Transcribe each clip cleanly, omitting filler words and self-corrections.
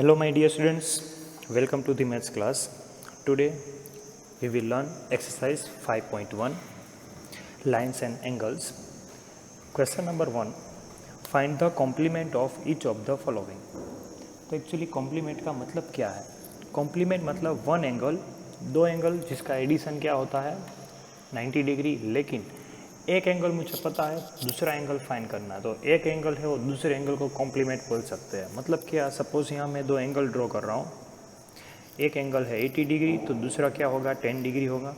Hello my dear students, welcome to the maths class. Today we will learn exercise 5.1 lines and angles. Question number 1, find the complement of each of the following. तो actually complement का मतलब क्या है? Complement मतलब one angle, दो angle जिसका addition क्या होता है 90 डिग्री, लेकिन एक एंगल मुझे पता है, दूसरा एंगल फाइंड करना है, तो एक एंगल है वो दूसरे एंगल को कॉम्प्लीमेंट बोल सकते हैं. मतलब क्या, सपोज यहाँ मैं दो एंगल ड्रॉ कर रहा हूँ, एक एंगल है 80 डिग्री तो दूसरा क्या होगा 10 डिग्री होगा,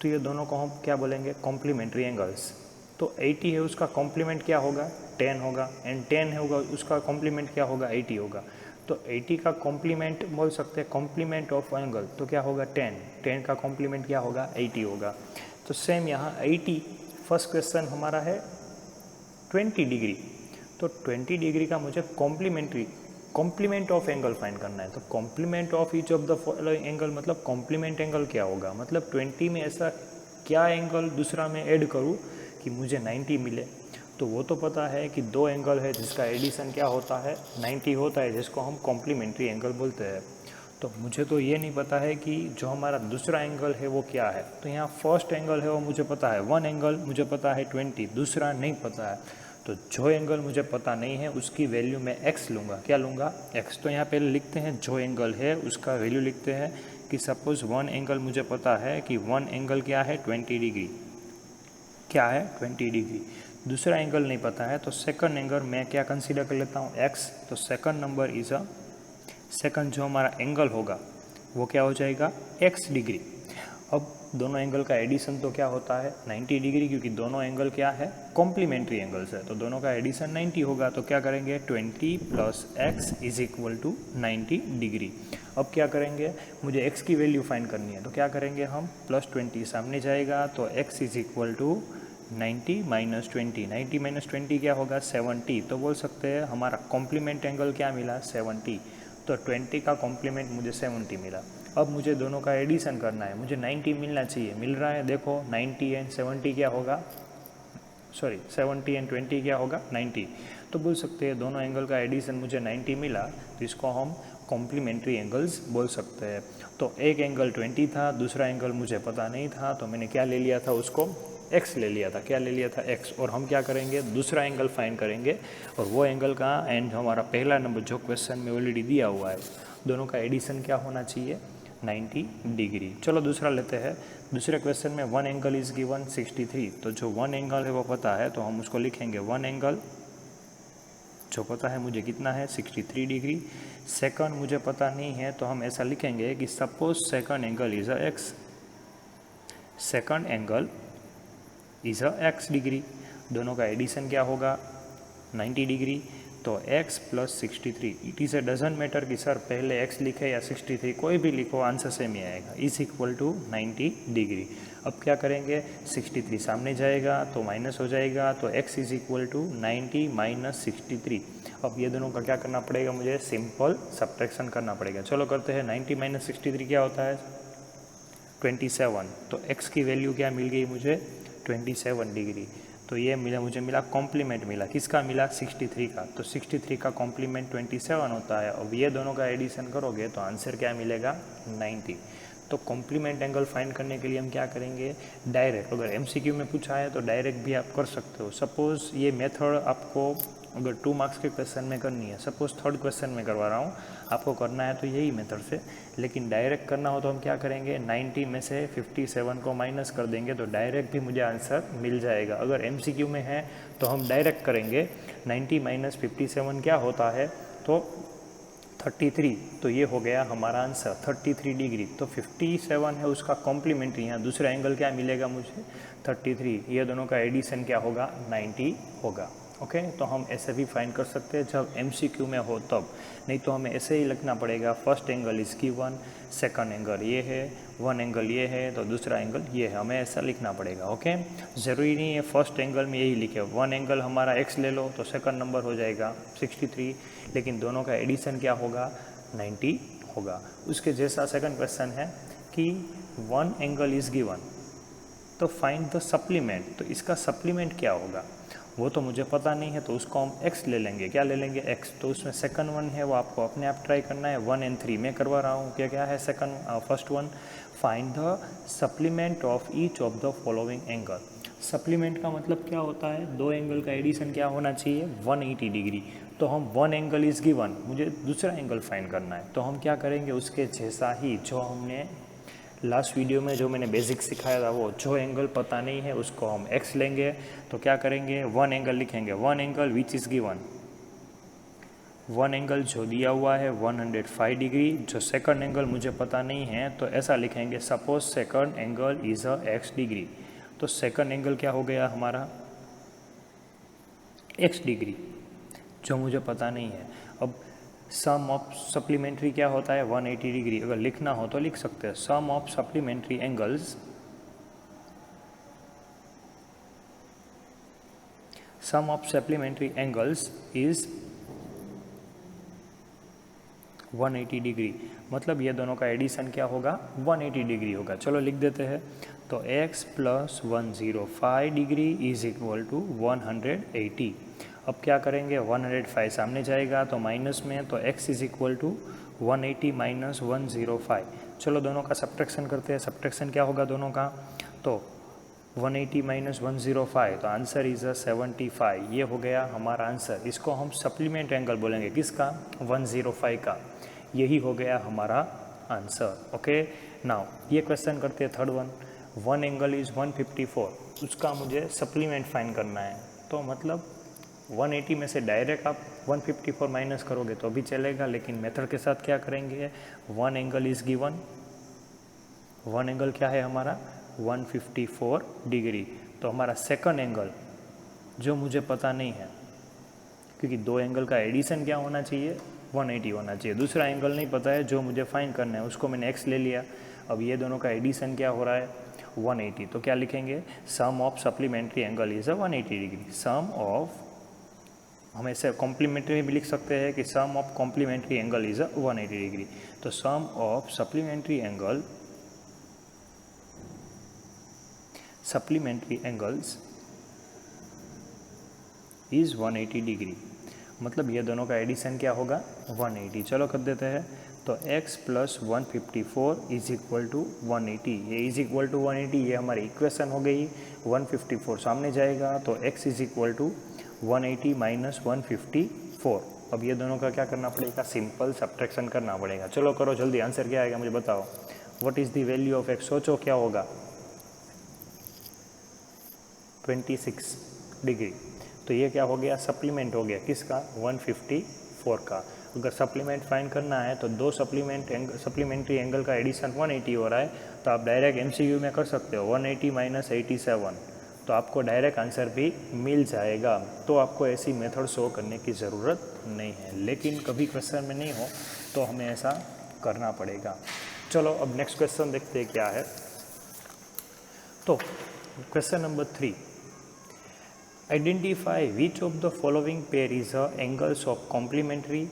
तो ये दोनों को हम क्या बोलेंगे कॉम्प्लीमेंट्री एंगल्स. तो 80 है उसका कॉम्प्लीमेंट क्या होगा 10 होगा, एंड 10 है होगा उसका कॉम्प्लीमेंट क्या होगा 80 होगा. तो 80 का कॉम्प्लीमेंट बोल सकते हैं कॉम्प्लीमेंट ऑफ एंगल, तो क्या होगा 10, 10 का कॉम्प्लीमेंट क्या होगा 80 होगा. तो सेम यहाँ 80, फर्स्ट क्वेश्चन हमारा है 20 डिग्री, तो 20 डिग्री का मुझे कॉम्प्लीमेंट ऑफ एंगल फाइंड करना है. तो complement of each of the following angle मतलब कॉम्प्लीमेंट एंगल क्या होगा, मतलब 20 में ऐसा क्या एंगल दूसरा में ऐड करूँ कि मुझे 90 मिले. तो वो तो पता है कि दो एंगल है जिसका एडिशन क्या होता है 90 होता है, जिसको हम कॉम्प्लीमेंट्री एंगल बोलते हैं. तो मुझे तो ये नहीं पता है कि जो हमारा दूसरा एंगल है वो क्या है. तो यहाँ फर्स्ट एंगल है वो मुझे पता है, वन एंगल मुझे पता है 20, दूसरा नहीं पता है. तो जो एंगल मुझे पता नहीं है उसकी वैल्यू मैं x लूँगा. क्या लूँगा x. तो यहाँ पहले लिखते हैं जो एंगल है उसका वैल्यू लिखते हैं कि सपोज वन एंगल मुझे पता है कि वन एंगल क्या है 20 डिग्री, क्या है 20 डिग्री. दूसरा एंगल नहीं पता है तो सेकंड एंगल मैं क्या कंसीडर कर लेता हूँ x. तो second number is a second जो हमारा एंगल होगा वो क्या हो जाएगा x डिग्री. अब दोनों एंगल का एडिशन तो क्या होता है 90 डिग्री, क्योंकि दोनों एंगल क्या है कॉम्प्लीमेंट्री एंगल्स है, तो दोनों का एडिशन 90 होगा. तो क्या करेंगे 20 plus x is equal to 90 degree. अब क्या करेंगे, मुझे x की वैल्यू फाइंड करनी है, तो क्या करेंगे हम प्लस 20 सामने जाएगा, तो x is equal to 90 minus 20. 90 minus 20 क्या होगा 70. तो बोल सकते हैं हमारा कॉम्प्लीमेंट एंगल क्या मिला 70. तो 20 का कॉम्प्लीमेंट मुझे 70 मिला. अब मुझे दोनों का एडिशन करना है, मुझे 90 मिलना चाहिए, मिल रहा है. देखो 90 एंड 70 क्या होगा, सॉरी 70 एंड 20 क्या होगा 90. तो बोल सकते हैं दोनों एंगल का एडिशन मुझे 90 मिला, तो इसको हम कॉम्प्लीमेंट्री एंगल्स बोल सकते हैं. तो एक एंगल 20 था, दूसरा एंगल मुझे पता नहीं था, तो मैंने क्या ले लिया था उसको x ले लिया था. क्या ले लिया था x. और हम क्या करेंगे दूसरा एंगल फाइंड करेंगे, और वो एंगल का एंड हमारा पहला नंबर जो क्वेश्चन में ऑलरेडी दिया हुआ है, दोनों का एडिशन क्या होना चाहिए 90 डिग्री. चलो दूसरा लेते हैं. दूसरे क्वेश्चन में वन एंगल इज गिवन 63. तो जो वन एंगल है वो पता है, तो हम उसको लिखेंगे वन एंगल जो पता है मुझे कितना है 63 डिग्री. सेकंड मुझे पता नहीं है, तो हम ऐसा लिखेंगे कि suppose second angle is a x, second angle is a x degree. दोनों का एडिशन क्या होगा 90 डिग्री. तो x plus 63, it is a doesn't matter कि सर पहले x लिखे या 63, कोई भी लिखो आंसर सेम ही आएगा, इज इक्वल टू 90 डिग्री. अब क्या करेंगे 63 सामने जाएगा तो माइनस हो जाएगा, तो x is equal to 90 minus 63. अब ये दोनों का क्या करना पड़ेगा, मुझे सिंपल सब्ट्रैक्शन करना पड़ेगा. चलो करते हैं. 90 माइनस 63 क्या होता है 27. तो x की वैल्यू क्या मिल गई मुझे 27 डिग्री. तो ये मुझे मिला कॉम्प्लीमेंट मिला, किसका मिला 63 का. तो 63 का कॉम्प्लीमेंट 27 होता है. अब ये दोनों का एडिशन करोगे तो आंसर क्या मिलेगा 90. तो कॉम्प्लीमेंट एंगल फाइंड करने के लिए हम क्या करेंगे डायरेक्ट, अगर एमसीक्यू में पूछा है तो डायरेक्ट भी आप कर सकते हो. सपोज़ ये मेथड आपको अगर 2 मार्क्स के क्वेश्चन में करनी है, सपोज थर्ड क्वेश्चन में करवा रहा हूँ, आपको करना है तो यही मेथड से. लेकिन डायरेक्ट करना हो तो हम क्या करेंगे 90 में से 57 को माइनस कर देंगे, तो डायरेक्ट भी मुझे आंसर मिल जाएगा. अगर एमसीक्यू में है तो हम डायरेक्ट करेंगे 90 माइनस 57 क्या होता है तो 33. तो ये हो गया हमारा आंसर 33 डिग्री. तो 57 है उसका कॉम्प्लीमेंट्री, यहाँ दूसरा एंगल क्या मिलेगा मुझे 33. ये दोनों का एडिशन क्या होगा 90 होगा. ओके तो हम ऐसे भी फाइंड कर सकते हैं जब एमसीक्यू में हो तब, नहीं तो हमें ऐसे ही लिखना पड़ेगा first angle is given, second angle ये है, वन एंगल ये है, तो दूसरा एंगल ये है, हमें ऐसा लिखना पड़ेगा. ओके ज़रूरी नहीं है फर्स्ट एंगल में यही लिखे, वन एंगल हमारा x ले लो तो सेकंड नंबर हो जाएगा 63, लेकिन दोनों का एडिशन क्या होगा 90 होगा. उसके जैसा सेकंड क्वेश्चन है कि वन एंगल इज गिवन, तो फाइंड द सप्लीमेंट. तो इसका सप्लीमेंट क्या होगा, वो तो मुझे पता नहीं है, तो उसको हम x ले लेंगे। क्या ले लेंगे? x। तो उसमें सेकंड वन है, वो आपको अपने आप ट्राई करना है। 1 and 3 मैं करवा रहा हूँ। क्या क्या है? First one, find the supplement of each of the following angle. Supplement का मतलब क्या होता है? दो एंगल का एडिशन क्या होना चाहिए? 180 डिग्री। तो हम वन एंगल इज गिवन, मुझे दूसरा एंगल फाइंड करना है। तो हम क्या करेंगे? उसके जैसा ही जो हमने लास्ट वीडियो में जो मैंने बेसिक सिखाया था, वो जो एंगल पता नहीं है उसको हम x लेंगे। तो क्या करेंगे? वन एंगल लिखेंगे, one angle which is given. One angle जो दिया हुआ है 105 डिग्री। जो सेकंड एंगल मुझे पता नहीं है, तो ऐसा लिखेंगे, suppose second angle is a x degree. तो सेकंड एंगल क्या हो गया हमारा? x डिग्री, जो मुझे पता नहीं है। अब सम ऑफ सप्लीमेंट्री क्या होता है? 180 डिग्री। अगर लिखना हो तो लिख सकते हैं, sum of supplementary angles, sum of supplementary angles is 180 degree. मतलब ये दोनों का एडिशन क्या होगा? 180 डिग्री होगा। चलो लिख देते हैं। तो x plus 105 degree is equal to 180। अब क्या करेंगे? 105 सामने जाएगा तो माइनस में, तो x is equal to 180 minus 105। चलो दोनों का सब्ट्रैक्शन करते हैं। सब्ट्रैक्शन क्या होगा दोनों का? तो 180 माइनस 105, तो आंसर इज़ 75। ये हो गया हमारा आंसर। इसको हम सप्लीमेंट एंगल बोलेंगे। किसका? 105 का। यही हो गया हमारा आंसर। ओके, नाउ ये क्वेश्चन करते हैं third one. One angle is 154, उसका मुझे सप्लीमेंट फाइंड करना है। तो मतलब 180 में से डायरेक्ट आप 154 माइनस करोगे तो भी चलेगा, लेकिन मेथड के साथ क्या करेंगे? One angle is given, one angle क्या है हमारा? 154 डिग्री। तो हमारा सेकंड एंगल जो मुझे पता नहीं है, क्योंकि दो एंगल का एडिशन क्या होना चाहिए? 180 होना चाहिए। दूसरा एंगल नहीं पता है, जो मुझे फाइंड करना है उसको मैंने x ले लिया। अब ये दोनों का एडिशन क्या हो रहा है? 180। तो क्या लिखेंगे? Sum of supplementary angle is 180 degree. Sum of, हम ऐसे कॉम्प्लीमेंट्री भी लिख सकते हैं कि sum of complementary angle is 180 degree. तो sum of supplementary angle, supplementary angles is 180 degree. मतलब ये दोनों का एडिशन क्या होगा? 180। चलो कर देते हैं। तो x plus 154 is equal to 180। ये इज इक्वल टू 180, ये हमारी इक्वेशन हो गई। 154 सामने जाएगा तो x is equal to 180 minus 154। अब ये दोनों का क्या करना पड़ेगा? सिंपल सब्ट्रैक्शन करना पड़ेगा। चलो करो जल्दी, आंसर क्या आएगा मुझे बताओ। What is the value of x? सोचो क्या होगा? 26 डिग्री। तो ये क्या हो गया? सप्लीमेंट हो गया। किसका? 154 का। अगर सप्लीमेंट फाइंड करना है तो दो सप्लीमेंट्री एंगल का एडिशन 180 हो रहा है, तो आप डायरेक्ट MCQ में कर सकते हो 180 माइनस 87, तो आपको डायरेक्ट आंसर भी मिल जाएगा। तो आपको ऐसी मेथड शो करने की ज़रूरत नहीं है, लेकिन कभी क्वेश्चन में नहीं हो तो हमें ऐसा करना पड़ेगा। चलो अब नेक्स्ट क्वेश्चन देखते हैं क्या है। तो question number 3, identify which of the following pair is angles of complementary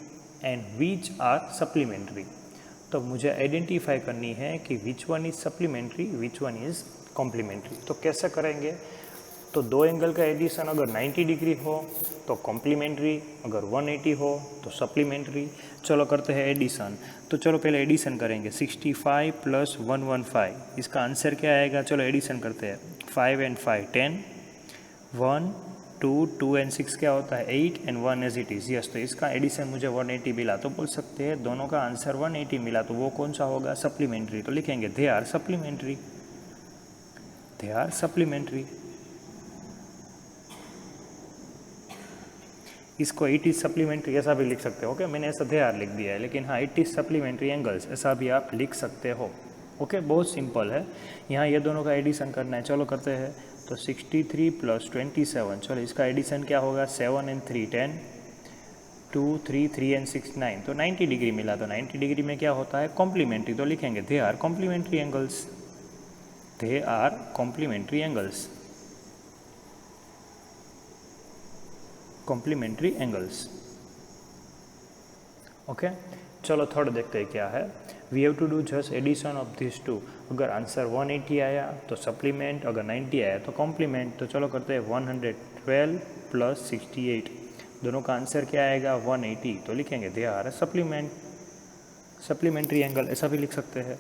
and which are supplementary। तो मुझे आइडेंटिफाई करनी है कि which one is supplementary, which one is complementary. तो कैसे करेंगे? तो दो एंगल का एडिशन अगर 90 डिग्री हो तो कॉम्प्लीमेंट्री, अगर 180 हो तो सप्लीमेंट्री। चलो करते हैं एडिशन। तो चलो पहले एडिशन करेंगे। 65 प्लस 115, इसका आंसर क्या आएगा? चलो एडिशन करते हैं। 5 and 5 10, 1 2 2 and 6 क्या होता है? 8 and 1 as it is. Yes, तो इसका एडिशन मुझे 180 मिला, तो बोल सकते हैं दोनों का आंसर 180 मिला, तो वो कौन सा होगा? सप्लीमेंट्री। तो लिखेंगे they are supplementary, they are supplementary. इसको इट इज़ सप्लीमेंट्री ऐसा भी लिख सकते हो। ओके, मैंने ऐसा दे आर लिख दिया है, लेकिन हाँ इट इज़ सप्लीमेंट्री एंगल्स ऐसा भी आप लिख सकते हो। ओके, बहुत सिंपल है। यहाँ ये दोनों का एडिशन करना है। चलो करते हैं। तो 63 प्लस 27, चलो इसका एडिशन क्या होगा? 7 and 3 10, 2 3 3 and 6 9, तो 90 डिग्री मिला। तो 90 डिग्री में क्या होता है? कॉम्प्लीमेंट्री। तो लिखेंगे they are complementary angles, they are complementary angles, complementary angles. Okay, चलो थर्ड देखते हैं क्या है। We have to do just addition of this two. अगर आंसर 180 आया तो सप्लीमेंट, अगर 90 आया तो कॉम्प्लीमेंट। तो चलो करते हैं 112 प्लस 68, दोनों का आंसर क्या आएगा 180। तो लिखेंगे दे आर सप्लीमेंट्री एंगल, ऐसा भी लिख सकते हैं,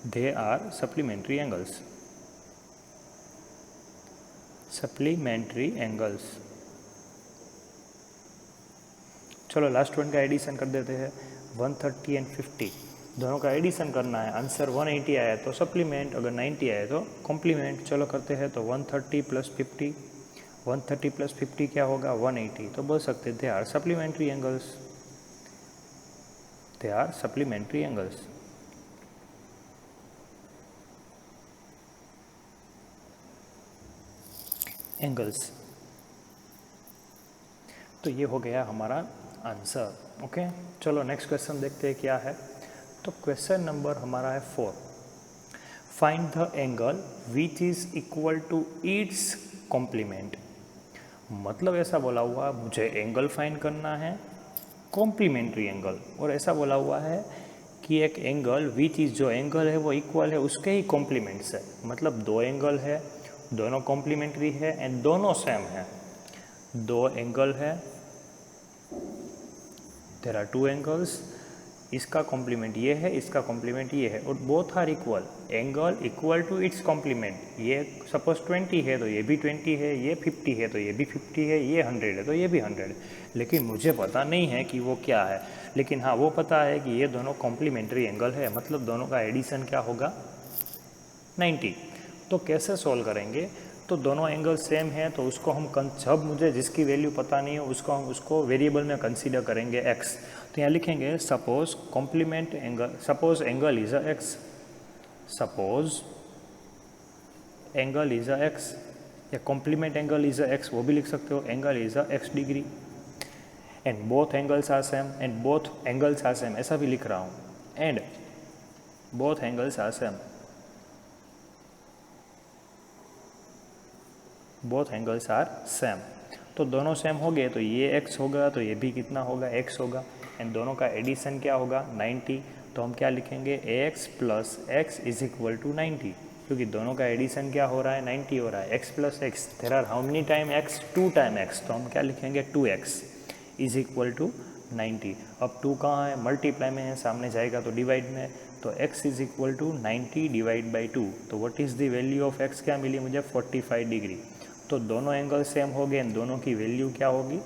दे आर सप्लीमेंट्री एंगल्स। चलो लास्ट वन का एडिशन कर देते हैं, 130 एंड 50, दोनों का एडिशन करना है, आंसर 180 आया तो सप्लीमेंट, अगर 90 आया तो कॉम्प्लीमेंट। चलो करते हैं, तो 130 प्लस 50, 130 प्लस 50 क्या होगा 180, तो बोल सकते थे are supplementary angles, they are supplementary angles. तो ये हो गया हमारा आंसर। ओके, चलो नेक्स्ट क्वेश्चन देखते हैं क्या है। तो क्वेश्चन नंबर हमारा है 4, find the angle which is equal to its complement. मतलब ऐसा बोला हुआ मुझे एंगल फाइंड करना है, कॉम्प्लीमेंट्री एंगल, और ऐसा बोला हुआ है कि एक एंगल विच इज, जो एंगल है वो इक्वल है उसके ही कॉम्प्लीमेंट्स है। मतलब दो एंगल है, दोनों कॉम्प्लीमेंट्री है एंड दोनों सेम है। दो एंगल है, देयर आर टू एंगल्स, इसका कॉम्प्लीमेंट ये है, इसका कॉम्प्लीमेंट ये है, और both are equal, angle equal to its complement. ये सपोज 20 है तो ये भी 20 है, ये 50 है तो ये भी 50 है, ये 100 है तो ये भी 100 है, लेकिन मुझे पता नहीं है कि वो क्या है। लेकिन हाँ वो पता है कि ये दोनों कॉम्प्लीमेंट्री एंगल है, मतलब दोनों का एडिशन क्या होगा 90। तो कैसे सॉल्व करेंगे, तो दोनों एंगल सेम है तो उसको हम जब मुझे जिसकी वैल्यू पता नहीं हो उसको हम उसको वेरिएबल में कंसीडर करेंगे x। तो यहाँ लिखेंगे suppose complement angle, suppose angle is a x, suppose angle is a x, या complement angle is a x, वो भी लिख सकते हो, angle is a x degree and both angles are same, and both angles are same, ऐसा भी लिख रहा हूँ, and both angles are same, both angles are same. तो दोनों सेम हो गए तो ये x होगा, तो ये भी कितना होगा x होगा, एंड दोनों का एडिशन क्या होगा 90। तो हम क्या लिखेंगे ax plus x is equal to 90, क्योंकि दोनों का एडिशन क्या हो रहा है 90 हो रहा है, x plus x, there are how many time x, 2 time x, तो हम क्या लिखेंगे 2x इज इक्वल टू 90। अब 2 कहाँ है, मल्टीप्लाई में है, सामने जाएगा तो डिवाइड में, तो x is equal to 90 divide by 2। तो what is the value of x, क्या मिली मुझे 45 डिग्री। तो दोनों एंगल सेम हो गए, दोनों की वैल्यू क्या होगी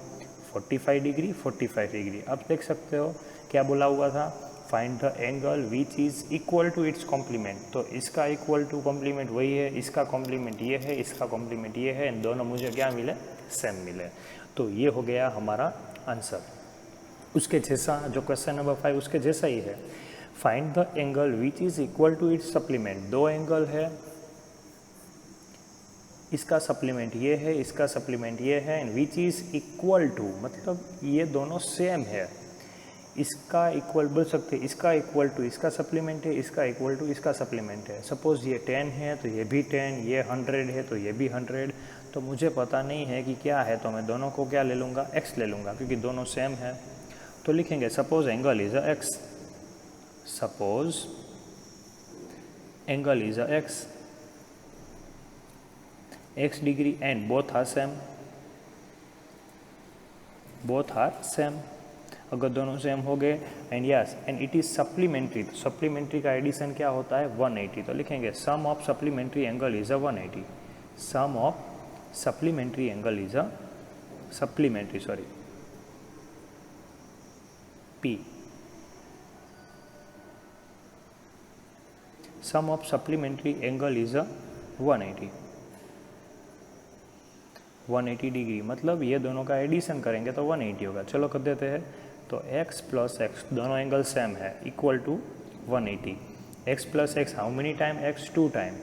45 डिग्री 45 डिग्री। अब देख सकते हो क्या बोला हुआ था, find the angle which is equal to its complement. तो इसका इक्वल टू कॉम्प्लीमेंट वही है, इसका कॉम्प्लीमेंट ये है, इसका कॉम्प्लीमेंट ये है, एंड दोनों मुझे क्या मिले सेम मिले। तो ये हो गया हमारा आंसर। उसके जैसा जो क्वेश्चन नंबर 5 उसके जैसा ही है, find the angle which is equal to its supplement. दो एंगल है, इसका सप्लीमेंट ये है, इसका सप्लीमेंट ये है, and which is equal to, मतलब ये दोनों सेम है, इसका इक्वल बोल सकते हैं, इसका इक्वल टू इसका सप्लीमेंट है, इसका इक्वल टू इसका सप्लीमेंट है। सपोज ये 10 है तो ये भी 10, ये 100 है तो ये भी 100, तो मुझे पता नहीं है कि क्या है, तो मैं दोनों को क्या ले लूँगा x ले लूँगा, क्योंकि दोनों सेम है। तो लिखेंगे suppose angle is a x, suppose angle is a x degree and both are same, both are same. अगर दोनों सेम हो गए and yes and it is supplementary, तो सप्लीमेंट्री का एडिशन क्या होता है 180। तो लिखेंगे sum of supplementary angle is a 180, sum of supplementary angle is a supplementary sorry P, sum of supplementary angle is a 180 degree, मतलब ये दोनों का एडिशन करेंगे तो 180 होगा। चलो कर देते हैं, तो x प्लस एक्स, दोनों एंगल सेम है, equal to 180। x plus x how many time, x 2 time,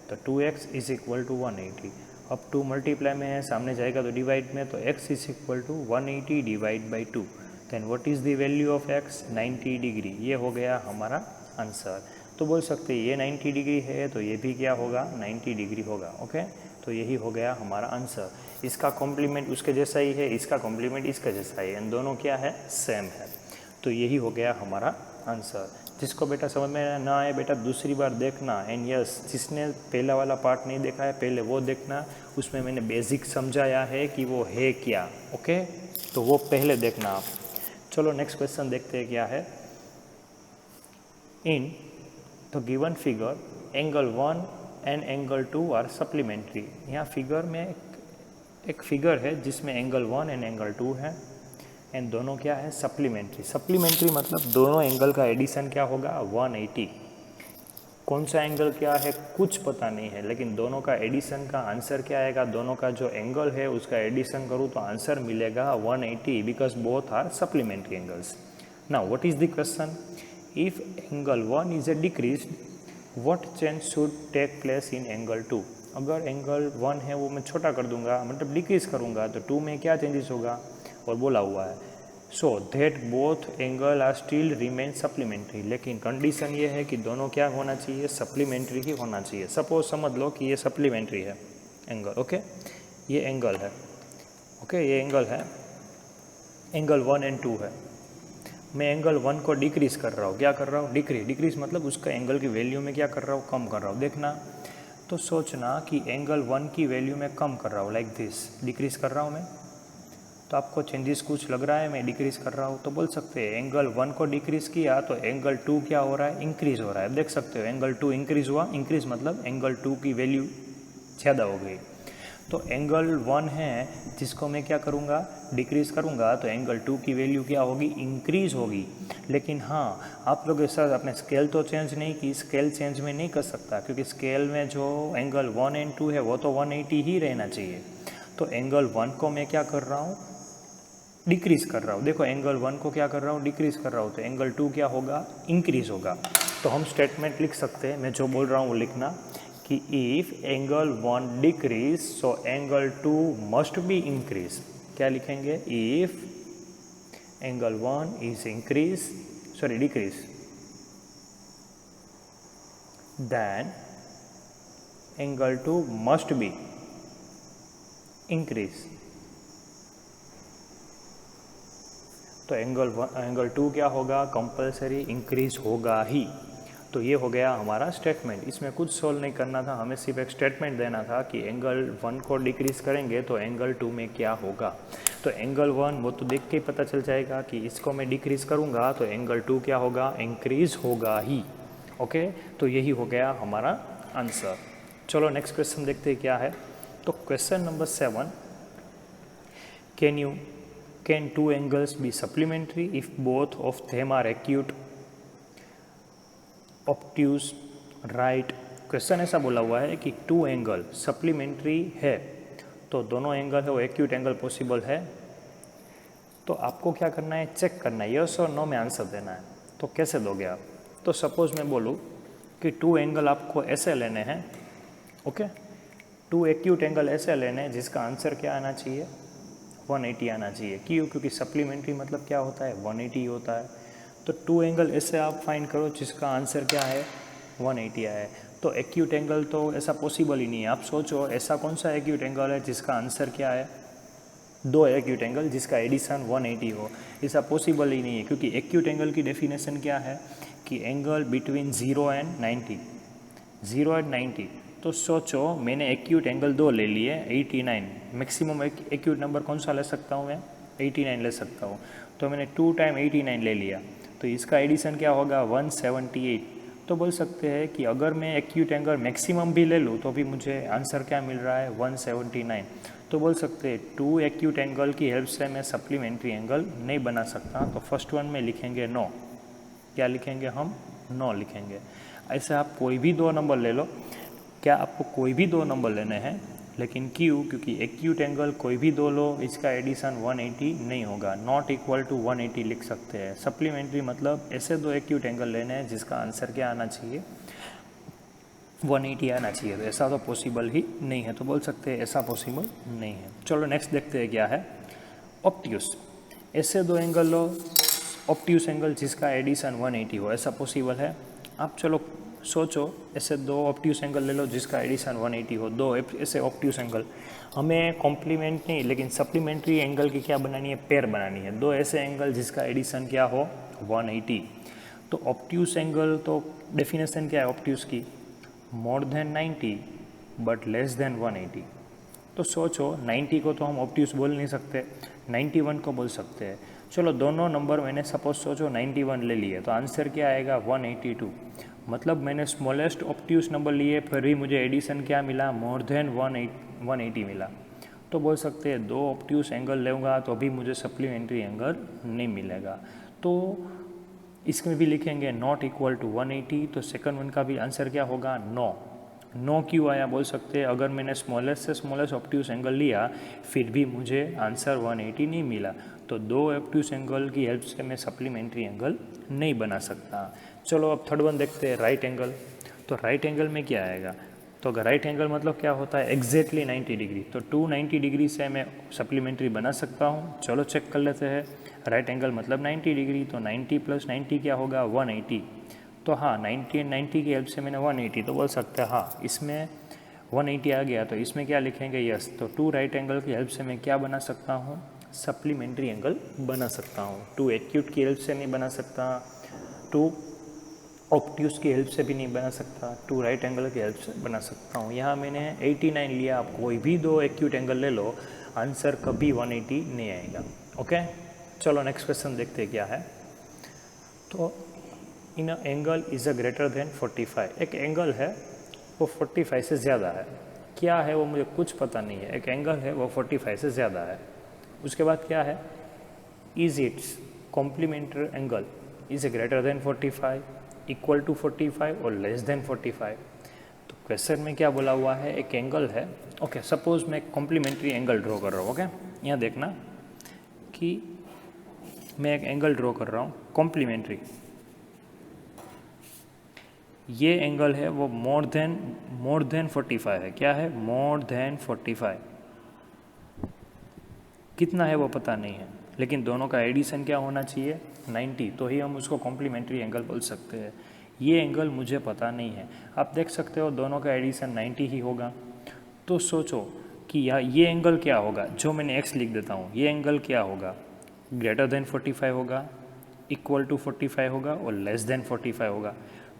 तो 2x इज इक्वल टू 180। अब 2 मल्टीप्लाई में है, सामने जाएगा तो डिवाइड में, तो x is equal to 180 divide by 2, then what is the value of x 90 degree. ये हो गया हमारा आंसर। तो बोल सकते हैं ये 90 डिग्री है तो ये भी क्या होगा 90 डिग्री होगा। ओके, तो यही हो गया हमारा आंसर। इसका कॉम्प्लीमेंट उसके जैसा ही है, इसका कॉम्प्लीमेंट इसका जैसा ही है, एंड दोनों क्या है सेम है। तो यही हो गया हमारा आंसर। जिसको बेटा समझ में ना आए बेटा दूसरी बार देखना, एंड यस जिसने पहला वाला पार्ट नहीं देखा है पहले वो देखना, उसमें मैंने बेसिक समझाया है कि वो है क्या। ओके, तो वो पहले देखना आप। चलो नेक्स्ट क्वेश्चन देखते हैं क्या है। In the given figure angle 1 and angle 2 are supplementary. यहाँ फिगर में एक फिगर है जिसमें एंगल 1 एंड एंगल 2 है, एंड दोनों क्या है सप्लीमेंट्री। सप्लीमेंट्री मतलब दोनों एंगल का एडिशन क्या होगा 180। कौन सा एंगल क्या है कुछ पता नहीं है, लेकिन दोनों का एडिशन का आंसर क्या आएगा, दोनों का जो एंगल है उसका एडिशन करूँ तो आंसर मिलेगा 180 because both are supplementary angles. Now what is the question, if angle 1 is a decreased what change should take place in angle 2। अगर एंगल 1 है वो मैं छोटा कर दूंगा मतलब डिक्रीज करूंगा तो 2 में क्या चेंजेस होगा, और बोला हुआ है so that both angle are still remain supplementary. लेकिन कंडीशन ये है कि दोनों क्या होना चाहिए सप्लीमेंट्री ही होना चाहिए। सपोज समझ लो कि ये सप्लीमेंट्री है एंगल, ओके ये एंगल है, ओके ये एंगल है, एंगल 1 एंड 2 है। मैं एंगल 1 को डिक्रीज कर रहा हूँ, क्या कर रहा हूँ डिक्रीज मतलब उसका एंगल की वैल्यू में क्या कर रहा हूँ कम कर रहा हूँ। देखना तो सोचना कि एंगल 1 की वैल्यू में कम कर रहा हूँ, लाइक दिस डिक्रीज कर रहा हूँ मैं, तो आपको चेंजेस कुछ लग रहा है मैं डिक्रीज कर रहा हूँ, तो बोल सकते हैं एंगल 1 को डिक्रीज किया तो एंगल 2 क्या हो रहा है इंक्रीज हो रहा है। देख सकते हो एंगल 2 इंक्रीज हुआ, इंक्रीज मतलब एंगल 2 की वैल्यू ज़्यादा हो गई। तो एंगल 1 है जिसको मैं क्या करूँगा डिक्रीज करूँगा तो एंगल 2 की वैल्यू क्या होगी इंक्रीज होगी। लेकिन हाँ आप लोग ऐसा अपने स्केल तो चेंज नहीं की, स्केल चेंज में नहीं कर सकता क्योंकि स्केल में जो एंगल 1 एंड 2 है वो तो 180 ही रहना चाहिए। तो एंगल 1 को मैं क्या कर रहा हूँ डिक्रीज कर रहा हूँ। देखो एंगल 1 को क्या कर रहा हूँ डिक्रीज कर रहा हूँ, तो एंगल 2 क्या होगा इंक्रीज होगा। तो हम स्टेटमेंट लिख सकते हैं, मैं जो बोल रहा हूँ वो लिखना कि if angle 1 decrease so angle 2 must be increase. क्या लिखेंगे if angle 1 is decrease then angle 2 must be increase. तो एंगल 2 क्या होगा कंपलसरी इंक्रीज होगा ही। तो ये हो गया हमारा स्टेटमेंट। इसमें कुछ सोल्व नहीं करना था, हमें सिर्फ एक स्टेटमेंट देना था कि एंगल 1 को डिक्रीज करेंगे तो एंगल 2 में क्या होगा। तो एंगल 1 वो तो देख के ही पता चल जाएगा कि इसको मैं डिक्रीज करूँगा तो एंगल 2 क्या होगा इंक्रीज होगा ही। ओके, तो यही हो गया हमारा आंसर। चलो नेक्स्ट क्वेश्चन देखते हैं क्या है। तो question number 7, Can two angles be supplementary if both of them are acute, obtuse, right? Question ऐसा बोला हुआ है कि टू एंगल सप्लीमेंट्री है तो दोनों एंगल है वो एक्यूट एंगल पॉसिबल है। तो आपको क्या करना है चेक करना है, यस और नो में आंसर देना है। तो कैसे दोगे आप, तो सपोज मैं बोलूँ कि टू एंगल आपको ऐसे लेने हैं, ओके टू एक्यूट एंगल ऐसे लेने हैं जिसका आंसर क्या आना चाहिए 180 आना चाहिए। क्यों, क्योंकि सप्लीमेंट्री मतलब क्या होता है 180 होता है। तो टू एंगल ऐसे आप फाइंड करो जिसका आंसर क्या है 180 आया है। तो एक्यूट एंगल तो ऐसा पॉसिबल ही नहीं है। आप सोचो ऐसा कौन सा एक्यूट एंगल है जिसका आंसर क्या है, दो एक्यूट एंगल जिसका एडिशन 180 हो, ऐसा पॉसिबल ही नहीं है। क्योंकि एक्यूट एंगल की डेफिनेशन क्या है कि एंगल बिटवीन 0 एंड 90, 0 एंड 90। तो सोचो मैंने एक्यूट एंगल दो ले लिए 89, मैक्सिमम एक्यूट नंबर कौन सा ले सकता हूँ मैं 89 ले सकता हूँ। तो मैंने 2 टाइम 89 ले लिया तो इसका एडिशन क्या होगा 178। तो बोल सकते हैं कि अगर मैं एक्यूट एंगल मैक्सिमम भी ले लूँ तो भी मुझे आंसर क्या मिल रहा है 179। तो बोल सकते हैं टू एक्यूट एंगल की हेल्प से मैं सप्लीमेंट्री एंगल नहीं बना सकता। तो फर्स्ट वन में लिखेंगे नो, क्या लिखेंगे हम नो लिखेंगे। ऐसे आप कोई भी दो नंबर ले लो, क्या आपको कोई भी दो नंबर लेने हैं, लेकिन क्यों, क्योंकि एक्यूट एंगल कोई भी दो लो इसका एडिशन 180 नहीं होगा, नॉट इक्वल टू 180 लिख सकते हैं। सप्लीमेंट्री मतलब ऐसे दो एक्यूट एंगल लेने हैं जिसका आंसर क्या आना चाहिए 180 आना चाहिए। तो ऐसा तो पॉसिबल ही नहीं है, तो बोल सकते हैं ऐसा पॉसिबल नहीं है। चलो नेक्स्ट देखते हैं क्या है ऑब्ट्यूस। ऐसे दो एंगल लो ऑब्ट्यूस एंगल जिसका एडिशन 180 हो, ऐसा पॉसिबल है। आप चलो सोचो ऐसे दो ऑब्ट्यूस एंगल ले लो जिसका एडिशन 180 हो, दो ऐसे ऑब्ट्यूस एंगल। हमें कॉम्प्लीमेंट नहीं लेकिन सप्लीमेंट्री एंगल की क्या बनानी है पेयर बनानी है, दो ऐसे एंगल जिसका एडिशन क्या हो 180। तो ऑब्ट्यूस एंगल तो डेफिनेशन क्या है ऑब्ट्यूस की, more than 90 but less than 180। तो सोचो 90 को तो हम ऑब्ट्यूस बोल नहीं सकते, 91 को बोल सकते हैं। चलो दोनों नंबर मैंने सपोज सोचो 91 ले लिए, तो आंसर क्या आएगा 182। मतलब मैंने स्मॉलेस्ट ऑब्ट्यूस नंबर लिए, फिर भी मुझे एडिशन क्या मिला, मोर देन 180 मिला। तो बोल सकते हैं दो ऑब्ट्यूस एंगल लूँगा तो भी मुझे सप्लीमेंट्री एंगल नहीं मिलेगा। तो इसमें भी लिखेंगे नॉट इक्वल टू 180, तो सेकंड वन का भी आंसर क्या होगा, नो क्यों आया बोल सकते हैं, अगर मैंने स्मॉलेस्ट से स्मॉलेस्ट ऑब्ट्यूस एंगल लिया फिर भी मुझे आंसर 180 नहीं मिला, तो दो ऑब्ट्यूस एंगल की हेल्प से मैं सप्लीमेंट्री एंगल नहीं बना सकता। चलो अब थर्ड वन देखते हैं, राइट एंगल। तो राइट एंगल में क्या आएगा, तो अगर राइट एंगल मतलब क्या होता है, एग्जैक्टली 90 डिग्री, तो 290 डिग्री से मैं सप्लीमेंट्री बना सकता हूँ। चलो चेक कर लेते हैं, राइट एंगल मतलब 90 डिग्री, तो 90 + 90 क्या होगा 180। तो हाँ 90 एंड 90 की हेल्प से मैंने 180, तो बोल सकते हैं हाँ इसमें 180 आ गया, तो इसमें क्या लिखेंगे, यस। तो 2 राइट एंगल की हेल्प से मैं क्या बना सकता हूँ, सप्लीमेंट्री एंगल बना सकता हूँ। 2 एक्यूट की हेल्प से नहीं बना सकता, 2 ऑब्ट्यूस की हेल्प से भी नहीं बना सकता, 2 राइट एंगल की हेल्प से बना सकता हूँ। यहाँ मैंने 89 लिया, आप कोई भी दो एक्यूट एंगल ले लो, आंसर कभी 180 नहीं आएगा। ओके, चलो नेक्स्ट क्वेश्चन देखते हैं क्या है। तो in angle is a greater than 45, एक एंगल है वो 45 से ज़्यादा है, क्या है वो मुझे कुछ पता नहीं है, एक एंगल है वो 45 से ज़्यादा है। उसके बाद क्या है, is its complementary angle is greater than 45, equal to 45 और लेस देन 45। तो क्वेश्चन में क्या बोला हुआ है, एक एंगल है, ओके सपोज मैं कॉम्प्लीमेंट्री एंगल ड्रॉ कर रहा हूँ। ओके, यहाँ देखना कि मैं एक एंगल ड्रॉ कर रहा हूँ कॉम्प्लीमेंट्री, ये एंगल है वो मोर देन 45 है, क्या है, मोर देन 45। कितना है वो पता नहीं है, लेकिन दोनों का एडिशन क्या होना चाहिए 90, तो ही हम उसको कॉम्प्लीमेंट्री एंगल बोल सकते हैं। ये एंगल मुझे पता नहीं है, आप देख सकते हो दोनों का एडिशन 90 ही होगा। तो सोचो कि ये एंगल क्या होगा, जो मैंने x लिख देता हूँ, ये एंगल क्या होगा, ग्रेटर देन 45 होगा, इक्वल टू 45 होगा और लेस देन 45 होगा।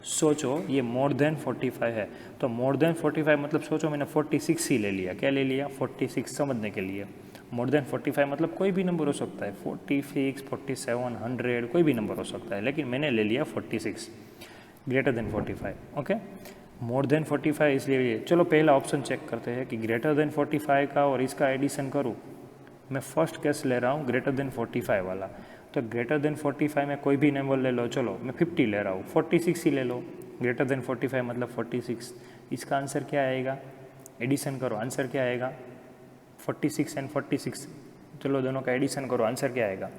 सोचो ये मोर देन 45 है, तो मोर देन 45 मतलब सोचो मैंने 46 ही ले लिया, क्या ले लिया 46, समझने के लिए। मोर देन 45 मतलब कोई भी नंबर हो सकता है, 46, 47, 100 कोई भी नंबर हो सकता है, लेकिन मैंने ले लिया 46, greater than 45। Okay, more than 45 इसलिए। चलो पहला ऑप्शन चेक करते हैं कि ग्रेटर देन 45 का और इसका एडिशन करूँ। मैं फर्स्ट केस ले रहा हूँ ग्रेटर देन 45 वाला, तो ग्रेटर देन 45 में कोई भी नंबर ले लो, चलो मैं 50 ले रहा हूँ, 46 ही ले लो, ग्रेटर देन 45 मतलब 46। इसका आंसर क्या आएगा, एडिशन करो, आंसर क्या आएगा 46 एंड 46, चलो दोनों का एडिशन करो, आंसर क्या आएगा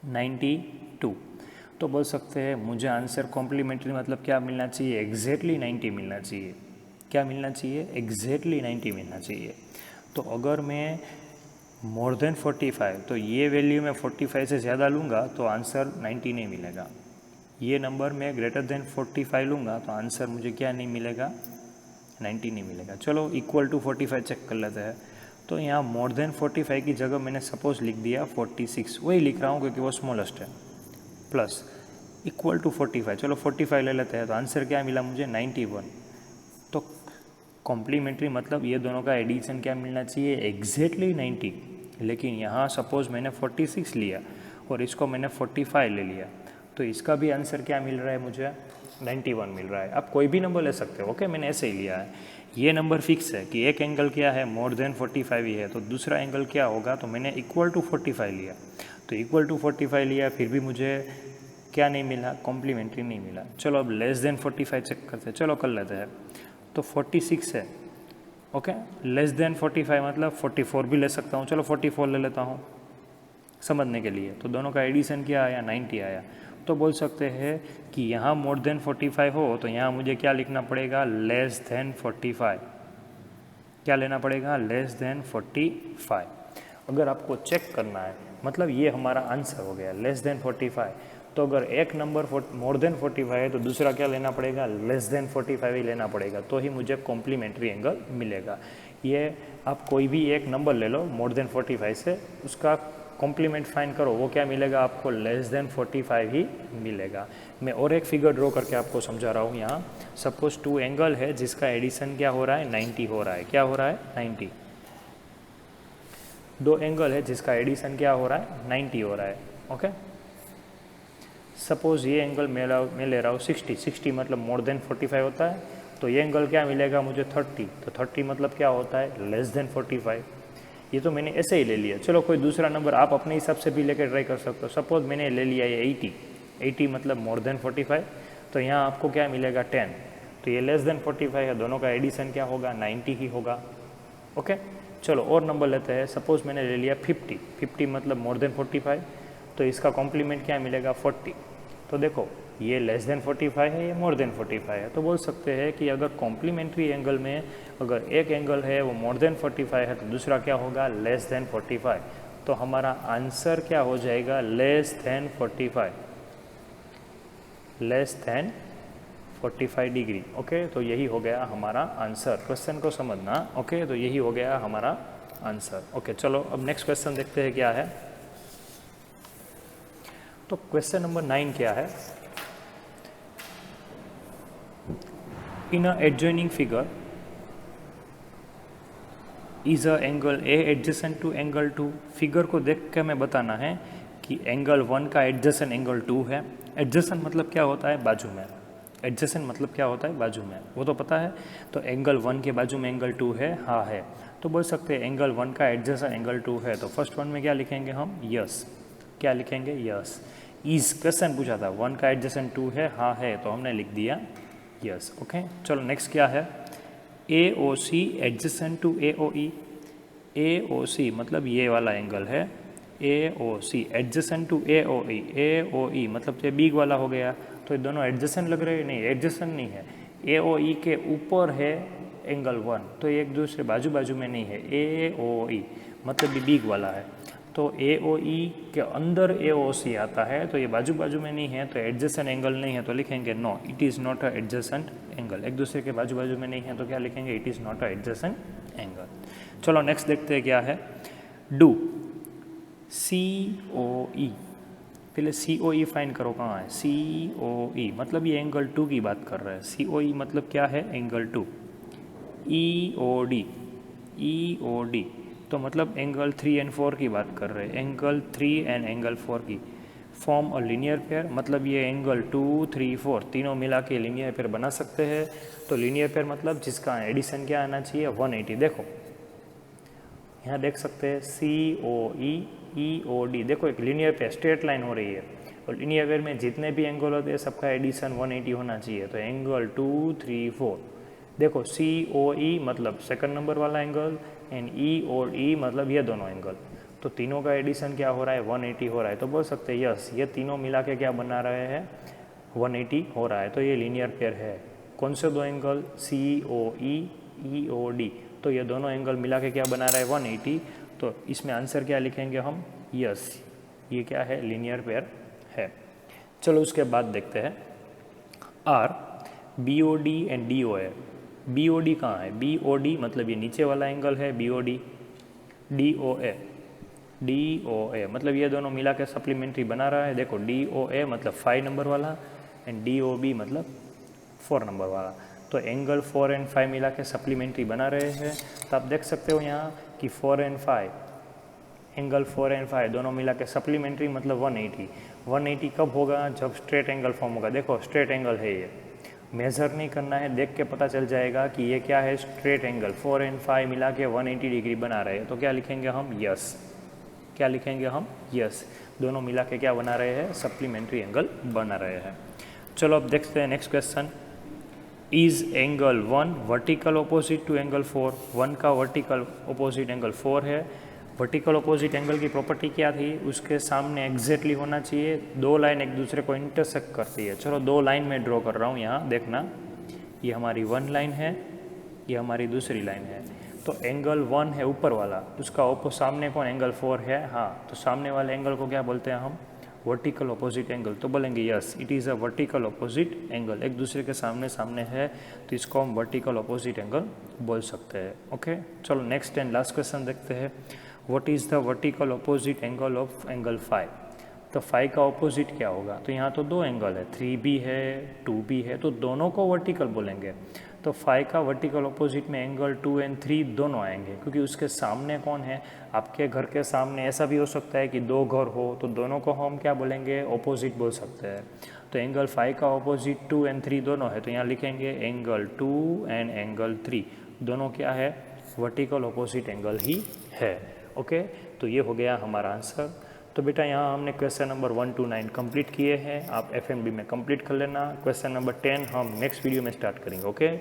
92। तो बोल सकते हैं मुझे आंसर कॉम्प्लीमेंट्री मतलब क्या मिलना चाहिए, एग्जैक्टली 90 मिलना चाहिए। क्या मिलना चाहिए, एग्जैक्टली 90 मिलना चाहिए। तो अगर मैं मोर देन 45, तो ये वैल्यू मैं 45 से ज़्यादा लूँगा तो आंसर 90 नहीं मिलेगा। ये नंबर मैं ग्रेटर देन 45 लूँगा तो आंसर मुझे क्या नहीं मिलेगा, 90 नहीं मिलेगा। चलो इक्वल टू 45 चेक कर लेते हैं। तो यहाँ मोर देन 45 की जगह मैंने सपोज लिख दिया 46, वही लिख रहा हूँ क्योंकि वो स्मॉलेस्ट है, प्लस इक्वल टू 45, चलो 45 ले लेते हैं, तो आंसर क्या मिला मुझे 91। तो कॉम्प्लीमेंट्री मतलब ये दोनों का एडिशन क्या मिलना चाहिए, एग्जैक्टली 90। लेकिन यहाँ सपोज मैंने 46 लिया और इसको मैंने 45 ले लिया, तो इसका भी आंसर क्या मिल रहा है मुझे 91 मिल रहा है। आप कोई भी नंबर ले सकते हो, ओके मैंने ऐसे ही लिया है। ये नंबर फिक्स है कि एक एंगल क्या है मोर देन 45 ही है, तो दूसरा एंगल क्या होगा, तो मैंने इक्वल टू 45 लिया, तो इक्वल टू 45 लिया, फिर भी मुझे क्या नहीं मिला, कॉम्प्लीमेंट्री नहीं मिला। चलो अब लेस देन 45 चेक करते हैं, चलो कर लेते हैं। तो 46 है, ओके, लेस देन 45 मतलब 44 भी ले सकता हूँ, चलो 44 ले लेता हूँ समझने के लिए। तो दोनों का एडिशन क्या आया, 90 आया। तो बोल सकते हैं कि यहाँ मोर देन 45 हो तो यहाँ मुझे क्या लिखना पड़ेगा, लेस देन 45। क्या लेना पड़ेगा, लेस देन 45। अगर आपको चेक करना है मतलब ये हमारा आंसर हो गया लेस देन 45। तो अगर एक नंबर मोर देन 45 है तो दूसरा क्या लेना पड़ेगा, लेस देन 45 ही लेना पड़ेगा, तो ही मुझे कॉम्प्लीमेंट्री एंगल मिलेगा। ये आप कोई भी एक नंबर ले लो मोर देन 45 से, उसका कॉम्प्लीमेंट फाइंड करो वो क्या मिलेगा आपको, लेस देन 45 ही मिलेगा। मैं और एक फिगर ड्रॉ करके आपको समझा रहा हूँ यहाँ। सपोज 2 एंगल है जिसका एडिशन क्या हो रहा है, 90 हो रहा है। क्या हो रहा है, 90। 2 एंगल है जिसका एडिशन क्या हो रहा है, 90 हो रहा है। ओके, सपोज ये एंगल मैं ले रहा हूँ 60 मतलब मोर देन 45 होता है, तो ये एंगल क्या मिलेगा मुझे, 30। तो 30 मतलब क्या होता है, लेस देन 45। ये तो मैंने ऐसे ही ले लिया। चलो कोई दूसरा नंबर आप अपने हिसाब से भी लेकर ट्राई कर सकते हो। सपोज मैंने ले लिया ये 80 मतलब मोर देन 45, तो यहाँ आपको क्या मिलेगा, 10। तो ये लेस देन 45 है, दोनों का एडिशन क्या होगा, 90 ही होगा। ओके, चलो और नंबर लेते हैं। सपोज मैंने ले लिया 50 मतलब मोर देन 45, तो इसका कॉम्प्लीमेंट क्या मिलेगा, 40। तो देखो ये लेस देन 45 है, ये मोर देन 45 है। तो बोल सकते हैं कि अगर कॉम्प्लीमेंट्री एंगल में अगर एक एंगल है वो मोर देन 45 है तो दूसरा क्या होगा, लेस देन 45। तो हमारा आंसर क्या हो जाएगा, less than 45, less than 45 degree. Okay, तो यही हो गया हमारा आंसर। क्वेश्चन को समझना। ओके, तो यही हो गया हमारा आंसर। ओके, चलो अब नेक्स्ट क्वेश्चन देखते हैं क्या है। तो क्वेश्चन नंबर 9 क्या है, in a adjoining figure is a angle A adjacent to angle 2। Figure को देख के हमें बताना है कि एंगल 1 का एडजेसेंट एंगल 2 है। एडजेसेंट मतलब क्या होता है, बाजू में। एडजेसेंट मतलब क्या होता है, बाजू में, वो तो पता है। तो एंगल 1 के बाजू में एंगल 2 है, हाँ है। तो बोल सकते हैं एंगल 1 का एडजेसेंट एंगल 2 है। तो फर्स्ट वन में क्या लिखेंगे हम, यस। क्या लिखेंगे, यस। इज क्वेश्चन पूछा था, 1 का एडजेसेंट 2 है, हाँ है, तो हमने लिख दिया यस। ओके, चलो नेक्स्ट क्या है, AOC adjacent to AOE। AOC मतलब ये वाला एंगल है, AOC adjacent to AOE। AOE मतलब ये बिग वाला हो गया। तो ये दोनों एडजेसेंट लग रहे हैं, नहीं एडजेसेंट नहीं है। AOE के ऊपर है एंगल 1, तो एक दूसरे बाजू बाजू में नहीं है। AOE मतलब ये बिग वाला है। तो AOE के अंदर AOC आता है, तो ये बाजू बाजू में नहीं है, तो एडजेसेंट एंगल नहीं है। तो लिखेंगे no, it is not a adjacent angle. एक दूसरे के बाजू बाजू में नहीं है, तो क्या लिखेंगे, it is not a adjacent angle. चलो नेक्स्ट देखते हैं क्या है, डू COE। पहले COE फाइंड करो, कहाँ है COE, मतलब ये एंगल 2 की बात कर रहा है। COE मतलब क्या है, एंगल 2। EOD तो मतलब एंगल 3 and 4 की बात कर रहे हैं। एंगल 3 एंड एंगल 4 की फॉर्म और लीनियर पेयर, मतलब ये एंगल 2, 3, 4 तीनों मिला के लीनियर पेयर बना सकते हैं। तो लीनियर पेयर मतलब जिसका एडिशन क्या आना चाहिए, 180। देखो यहाँ देख सकते हैं COE EOD, देखो एक लीनियर पेयर स्ट्रेट लाइन हो रही है, और लीनियर पेयर में जितने भी एंगल होते हैं सबका एडिशन 180 होना चाहिए। तो एंगल 2, 3, 4 देखो COE मतलब सेकंड नंबर वाला एंगल एंड EOE मतलब ये दोनों एंगल, तो तीनों का एडिशन क्या हो रहा है, 180 हो रहा है। तो बोल सकते हैं यस, ये तीनों मिला के क्या बना रहे हैं, 180 हो रहा है। तो ये लीनियर पेयर है। कौन से दो एंगल, COE EOD, तो ये दोनों एंगल मिला के क्या बना रहा है, 180। तो इसमें आंसर क्या लिखेंगे हम, यस, ये क्या है, लीनियर पेयर है। चलो उसके बाद देखते हैं R BOD and DOA। BOD कहाँ है, BOD मतलब ये नीचे वाला एंगल है BOD। DOA मतलब ये दोनों मिला के सप्लीमेंट्री बना रहा है। देखो DOA मतलब 5 नंबर वाला एंड DOB मतलब 4 नंबर वाला। तो एंगल 4 एंड 5 मिला के सप्लीमेंट्री बना रहे हैं। तो आप देख सकते हो यहाँ कि 4 एंड 5, एंगल 4 एंड 5 दोनों मिला के सप्लीमेंट्री मतलब 180। 180 कब होगा, जब स्ट्रेट एंगल फॉर्म होगा। देखो स्ट्रेट एंगल है, ये मेज़र नहीं करना है, देख के पता चल जाएगा कि ये क्या है, स्ट्रेट एंगल 4 एंड 5 मिला के 180 डिग्री बना रहे हैं। तो क्या लिखेंगे हम, यस। क्या लिखेंगे हम, यस, दोनों मिला के क्या बना रहे हैं, सप्लीमेंट्री एंगल बना रहे हैं। चलो अब देखते हैं next question, is angle 1 vertical opposite to angle 4। 1 का वर्टिकल ऑपोजिट एंगल 4 है। वर्टिकल ऑपोजिट एंगल की प्रॉपर्टी क्या थी, उसके सामने एग्जैक्टली होना चाहिए, दो लाइन एक दूसरे को इंटरसेक्ट करती है। चलो दो लाइन में ड्रॉ कर रहा हूँ, यहाँ देखना, ये हमारी 1 लाइन है, ये हमारी दूसरी लाइन है। तो एंगल 1 है ऊपर वाला, उसका सामने कौन, एंगल 4 है, हाँ। तो सामने वाले एंगल को क्या बोलते हैं हम, वर्टिकल ऑपोजिट एंगल। तो बोलेंगे yes, it is a vertical opposite angle. एक दूसरे के सामने सामने है, तो इसको हम वर्टिकल ऑपोजिट एंगल बोल सकते हैं। ओके, चलो नेक्स्ट एंड लास्ट क्वेश्चन देखते हैं, what is the vertical opposite angle of angle phi. तो फाई का अपोजिट क्या होगा, तो यहाँ तो दो एंगल है, 3B है 2B है, तो दोनों को वर्टिकल बोलेंगे। तो फाई का वर्टिकल अपोजिट में एंगल 2 और 3 दोनों आएंगे, क्योंकि उसके सामने कौन है, आपके घर के सामने। ऐसा भी हो सकता है कि दो घर हो तो दोनों को हम क्या बोलेंगे, अपोजिट बोल सकते हैं। तो एंगल फाई का अपोजिट 2 और 3 दोनों है, तो यहाँ लिखेंगे एंगल 2 और एंगल 3 दोनों क्या है, वर्टिकल अपोजिट एंगल ही है। ओके, तो ये हो गया हमारा आंसर। तो बेटा यहाँ हमने क्वेश्चन नंबर 1 to 9 कंप्लीट किए हैं, आप FMB में कंप्लीट कर लेना। क्वेश्चन नंबर 10 हम नेक्स्ट वीडियो में स्टार्ट करेंगे। Okay,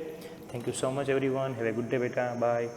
thank you so much everyone, have a good day बेटा, बाय।